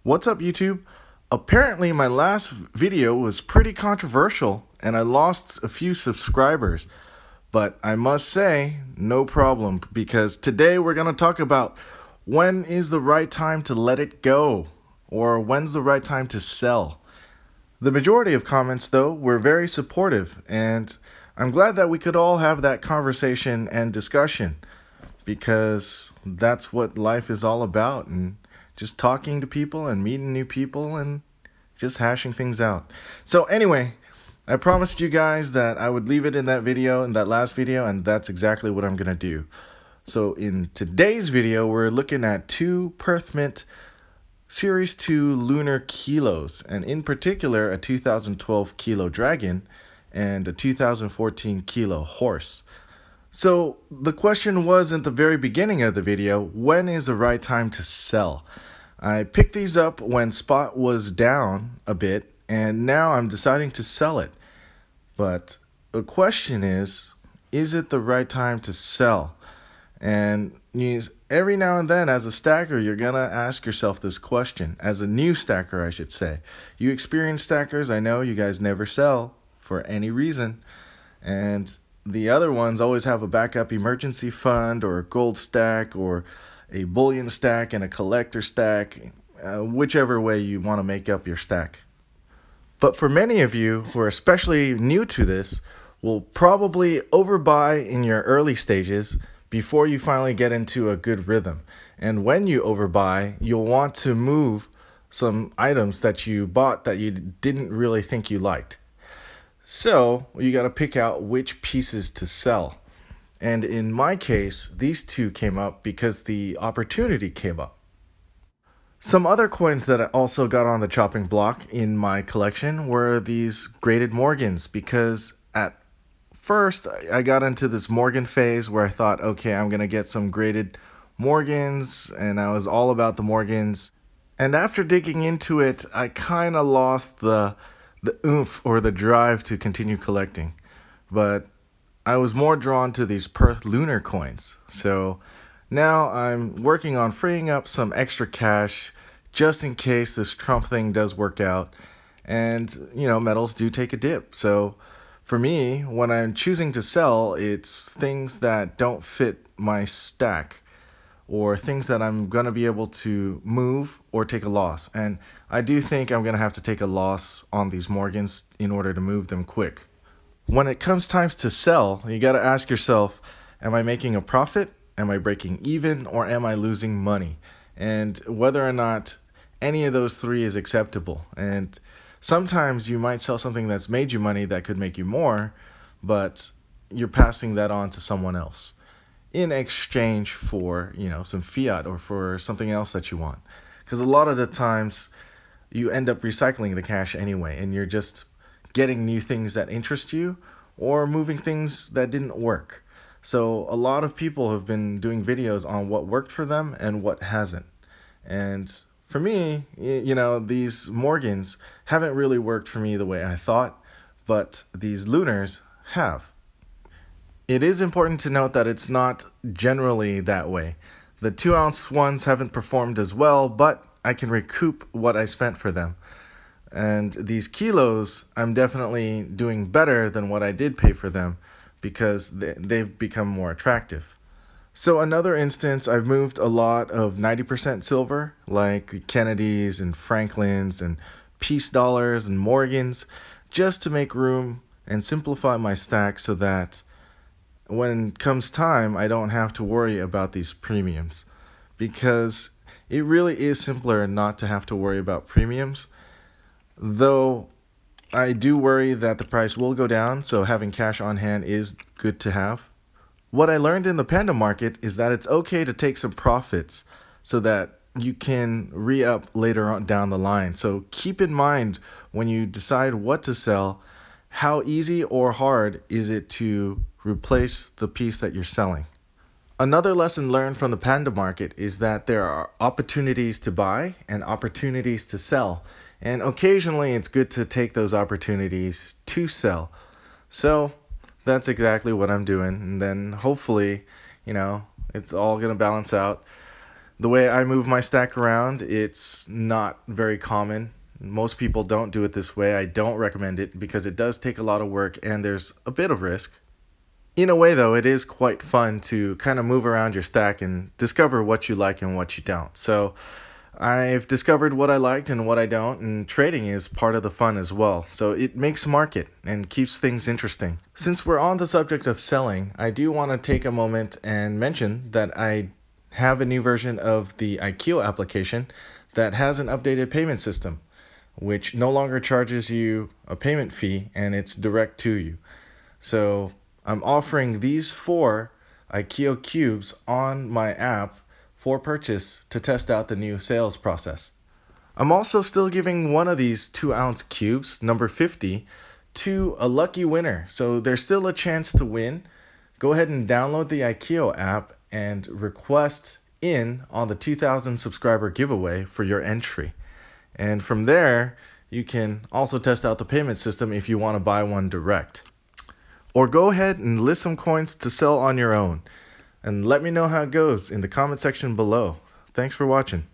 What's up, YouTube? Apparently my last video was pretty controversial and I lost a few subscribers. But I must say, no problem, because today we're going to talk about when is the right time to let it go, or when's the right time to sell. The majority of comments, though, were very supportive, and I'm glad that we could all have that conversation and discussion, because that's what life is all about, and just talking to people and meeting new people and just hashing things out. So anyway, I promised you guys that I would leave it in that last video, and that's exactly what I'm gonna do. So in today's video, we're looking at two Perth Mint Series 2 lunar kilos, and in particular a 2012 kilo dragon and a 2014 kilo horse. So the question was at the very beginning of the video, when is the right time to sell? I picked these up when spot was down a bit, and now I'm deciding to sell it. But the question is it the right time to sell? And every now and then as a stacker, you're gonna ask yourself this question. As a new stacker, I should say. You experienced stackers, I know you guys never sell for any reason. And the other ones always have a backup emergency fund, or a gold stack, or a bullion stack and a collector stack, whichever way you want to make up your stack. But for many of you who are especially new to this, will probably overbuy in your early stages before you finally get into a good rhythm. And when you overbuy, you'll want to move some items that you bought that you didn't really think you liked. So you got to pick out which pieces to sell. And in my case, these two came up because the opportunity came up. Some other coins that I also got on the chopping block in my collection were these graded Morgans, because at first I got into this Morgan phase where I thought, okay, I'm going to get some graded Morgans, and I was all about the Morgans. And after digging into it, I kind of lost the oomph or the drive to continue collecting. But I was more drawn to these Perth lunar coins. So now I'm working on freeing up some extra cash just in case this Trump thing does work out. And, you know, metals do take a dip. So for me, when I'm choosing to sell, it's things that don't fit my stack, or things that I'm going to be able to move or take a loss. And I do think I'm going to have to take a loss on these Morgans in order to move them quick. When it comes times to sell, you got to ask yourself, am I making a profit? Am I breaking even? Or am I losing money? And whether or not any of those three is acceptable. And sometimes you might sell something that's made you money that could make you more, but you're passing that on to someone else in exchange for, you know, some fiat or for something else that you want. Because a lot of the times you end up recycling the cash anyway, and you're just getting new things that interest you or moving things that didn't work. So a lot of people have been doing videos on what worked for them and what hasn't. And for me, you know, these Morgans haven't really worked for me the way I thought, but these lunars have. It is important to note that it's not generally that way. The 2-ounce ones haven't performed as well, but I can recoup what I spent for them. And these kilos, I'm definitely doing better than what I did pay for them, because they've become more attractive. So another instance, I've moved a lot of 90% silver, like Kennedys and Franklins and Peace Dollars and Morgans, just to make room and simplify my stack so that when it comes time, I don't have to worry about these premiums. Because it really is simpler not to have to worry about premiums. Though I do worry that the price will go down, so having cash on hand is good to have. What I learned in the panda market is that it's okay to take some profits so that you can re-up later on down the line. So keep in mind when you decide what to sell, how easy or hard is it to replace the piece that you're selling. Another lesson learned from the panda market is that there are opportunities to buy and opportunities to sell. And occasionally it's good to take those opportunities to sell. So that's exactly what I'm doing. And then hopefully, you know, it's all going to balance out. The way I move my stack around, it's not very common. Most people don't do it this way. I don't recommend it because it does take a lot of work and there's a bit of risk. In a way though, it is quite fun to kind of move around your stack and discover what you like and what you don't. So I've discovered what I liked and what I don't, and trading is part of the fun as well. So it makes market and keeps things interesting. Since we're on the subject of selling, I do want to take a moment and mention that I have a new version of the Aikio application that has an updated payment system, which no longer charges you a payment fee and it's direct to you. So I'm offering these 4 Aikio cubes on my app for purchase to test out the new sales process. I'm also still giving one of these 2-ounce cubes, number 50, to a lucky winner. So there's still a chance to win. Go ahead and download the Aikio app and request in on the 2,000 subscriber giveaway for your entry. And from there, you can also test out the payment system if you want to buy one direct. Or go ahead and list some coins to sell on your own. And let me know how it goes in the comment section below. Thanks for watching.